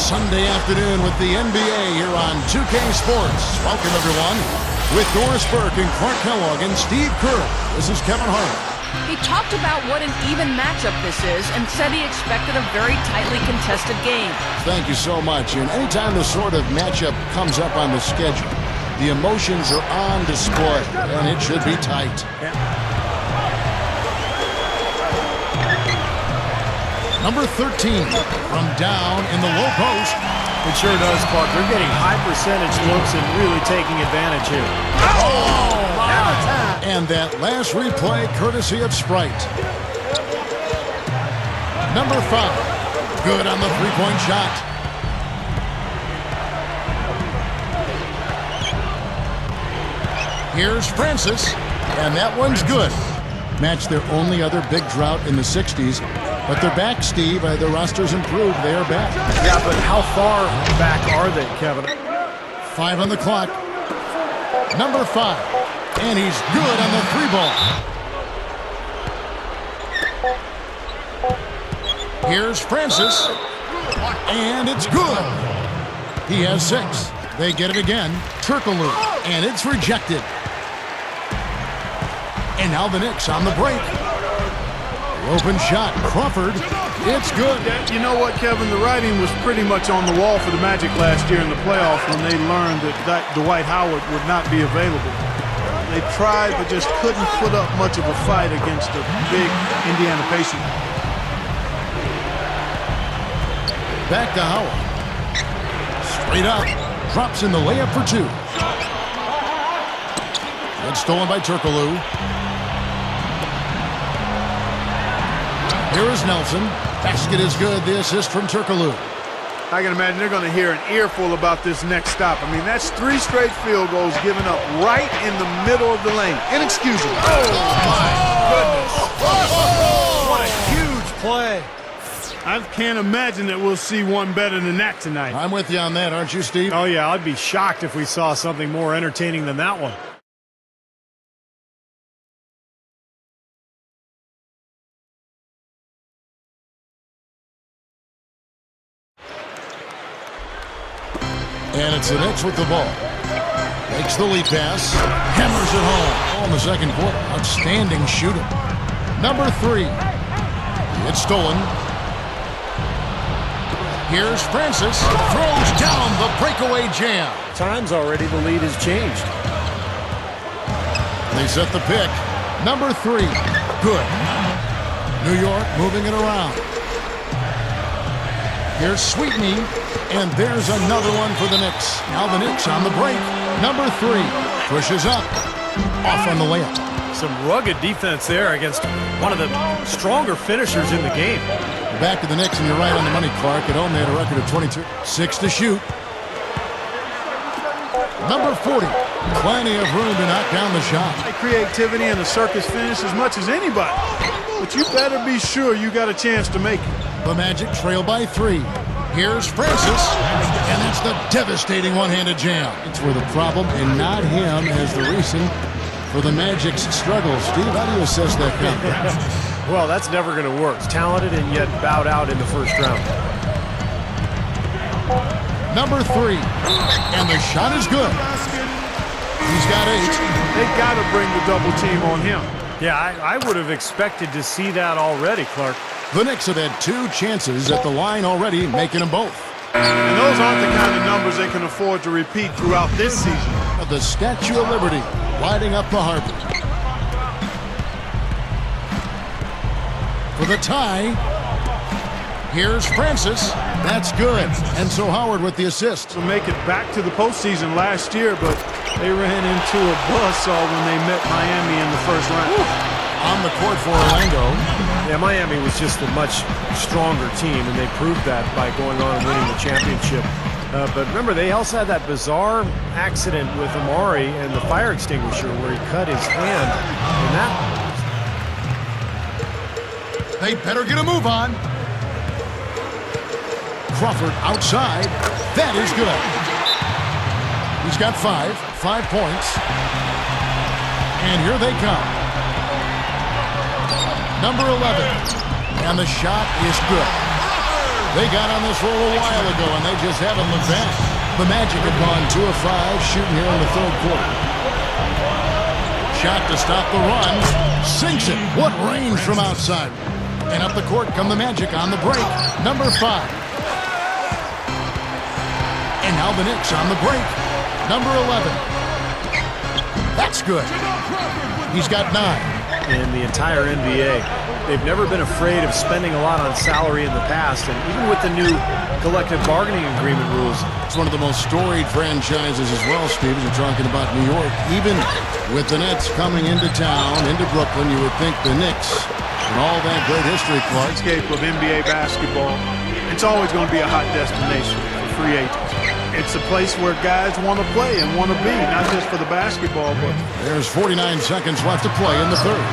Sunday afternoon with the NBA here on 2K Sports. Welcome, everyone. With Doris Burke and Clark Kellogg and Steve Kerr, this is Kevin Harlan. He talked about what an even matchup this is and said he expected a very tightly contested game. Thank you so much. And anytime this sort of matchup comes up on the schedule, the emotions are on display, and it should be tight. Number 13 from down in the low post. It sure does, Clark. They're getting high percentage looks and really taking advantage here. And that last replay courtesy of Sprite. Number 5. Good on the three-point shot. Here's Francis, and that one's good. Match their only other big drought in the 60s. But they're back, Steve. Their roster's improved. They are back. Yeah, but how far back are they, Kevin? 5 on the clock. Number 5. And he's good on the three ball. Here's Francis. And it's good. He has 6. They get it again. Turkoglu. And it's rejected. And now the Knicks on the break. Open shot, Crawford. It's good. You know what, Kevin? The writing was pretty much on the wall for the Magic last year in the playoffs when they learned that Dwight Howard would not be available. They tried but just couldn't put up much of a fight against a big Indiana Pacers. Back to Howard. Straight up. Drops in the layup for 2. It's stolen by Turkoglu. Here is Nelson. Basket is good. The assist from Turkoglu. I can imagine they're going to hear an earful about this next stop. I mean, that's 3 straight field goals given up right in the middle of the lane. Inexcusable. Oh, my goodness. What a huge play. I can't imagine that we'll see one better than that tonight. I'm with you on that, aren't you, Steve? Oh, yeah, I'd be shocked if we saw something more entertaining than that one. And it's the Knicks with the ball. Makes the lead pass. Hammers it home. All in the second quarter. Outstanding shooting. Number 3. It's stolen. Here's Francis. Throws down the breakaway jam. Times already the lead has changed. They set the pick. Number 3. Good. New York moving it around. Here's Sweetney, and there's another one for the Knicks. Now the Knicks on the break. Number 3 pushes up. Off on the layup. Some rugged defense there against one of the stronger finishers in the game. Back to the Knicks, and you're right on the money, Clark. At home, they had a record of 22. 6 to shoot. Number 40. Plenty of room to knock down the shot. Creativity and a circus finish as much as anybody. But you better be sure you got a chance to make it. The Magic trail by 3. Here's Francis, and that's the devastating one-handed jam. It's where the problem and not him as the reason for the Magic's struggles. Steve, how do you assess that count? Well, that's never going to work. It's talented and yet bowed out in the first round. Number 3, and the shot is good. He's got 8. They got to bring the double team on him. Yeah, I would have expected to see that already, Clark. The Knicks have had 2 chances at the line already, making them both. And those aren't the kind of numbers they can afford to repeat throughout this season. The Statue of Liberty lighting up the harbor. For the tie, here's Francis. That's good. And so Howard with the assist. To make it back to the postseason last year, but they ran into a buzzsaw when they met Miami in the first round. On the court for Orlando. Yeah, Miami was just a much stronger team, and they proved that by going on and winning the championship. But remember, they also had that bizarre accident with Amari and the fire extinguisher where he cut his hand. And that... They better get a move on. Crawford outside. That is good. He's got 5 points. And here they come. Number 11. And the shot is good. They got on this roll a while ago, and they just haven't looked back. The Magic have gone 2 of 5 shooting here in the third quarter. Shot to stop the run. Sinks it. What range from outside. And up the court come the Magic on the break. Number 5. And now the Knicks on the break. Number 11. That's good. He's got 9. In the entire NBA, they've never been afraid of spending a lot on salary in the past, and even with the new collective bargaining agreement rules. It's one of the most storied franchises as well, Steve, as you're talking about New York. Even with the Nets coming into town, into Brooklyn, you would think the Knicks and all that great history, Clark. Landscape of NBA basketball, it's always going to be a hot destination for free agents. It's a place where guys want to play and want to be, not just for the basketball, but... There's 49 seconds left to play in the third.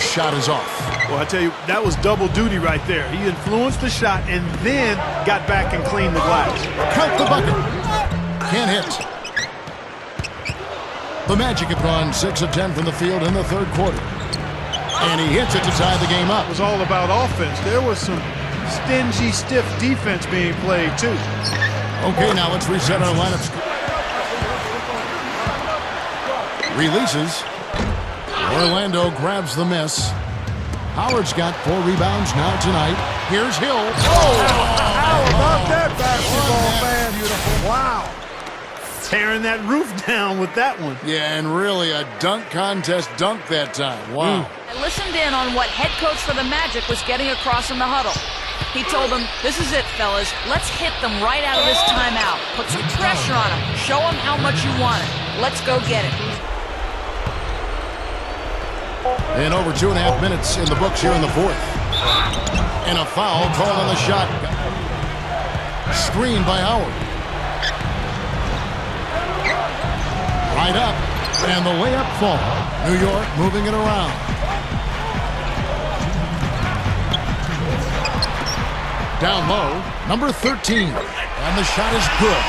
Shot is off. Well, I tell you, that was double duty right there. He influenced the shot and then got back and cleaned the glass. Count the bucket. Can't hit. The Magic have gone 6 of 10 from the field in the third quarter. And he hits it to tie the game up. It was all about offense. There was some stingy, stiff defense being played, too. Okay, now let's reset our lineups. Releases. Orlando grabs the miss. Howard's got 4 rebounds now tonight. Here's Hill. Oh! How about that basketball, man? Beautiful. Wow. Tearing that roof down with that one. Yeah, and really a dunk contest dunk that time. Wow. I listened in on what head coach for the Magic was getting across in the huddle. He told them, this is it, fellas. Let's hit them right out of this timeout. Put some pressure on them. Show them how much you want it. Let's go get it. And over 2.5 minutes in the books here in the fourth. And a foul called on the shot. Screened by Howard. Right up. And the layup fall. New York moving it around. Down low, number 13. And the shot is good.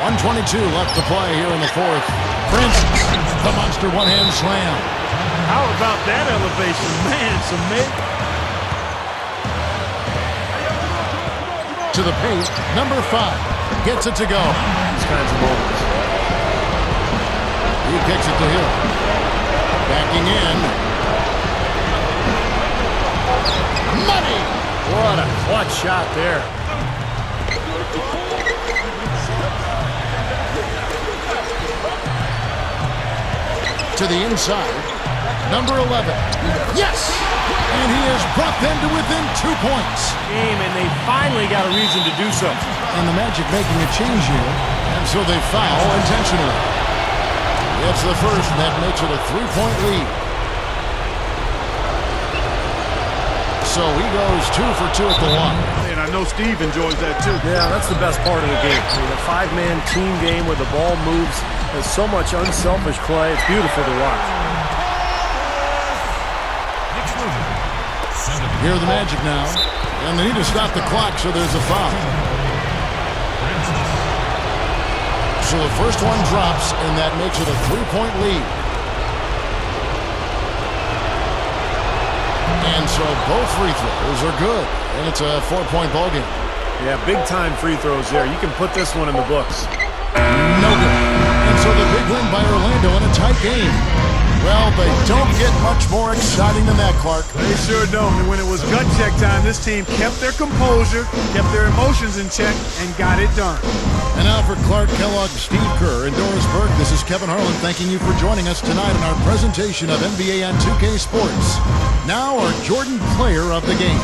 .122 left to play here in the fourth. Francis, the monster one-hand slam. How about that elevation? Man, some mid. To the paint, number 5. Gets it to go. These kinds of moments. He kicks it to Hill. Backing in. Money! What a clutch shot there. To the inside. Number 11. Yes! And he has brought them to within 2 points. Game, and they finally got a reason to do so. And the Magic making a change here. And so they foul intentionally. It's the first, and that makes it a 3-point lead. So he goes 2 for 2 at the line. And I know Steve enjoys that too. Yeah, that's the best part of the game. I mean, a 5-man team game where the ball moves. There's so much unselfish play. It's beautiful to watch. Here are the Magic now. And they need to stop the clock, so there's a foul. So the first one drops, and that makes it a 3-point lead. And so both free throws are good. And it's a 4-point ball game. Yeah, big-time free throws there. You can put this one in the books. No good. And so the big win by Orlando in a tight game. Well, they don't get much more exciting than that, Clark. They sure don't. And when it was gut check time, this team kept their composure, kept their emotions in check, and got it done. And now for Clark Kellogg, Steve Kerr, and Doris Burke, this is Kevin Harlan thanking you for joining us tonight in our presentation of NBA on 2K Sports. Now our Jordan Player of the Game.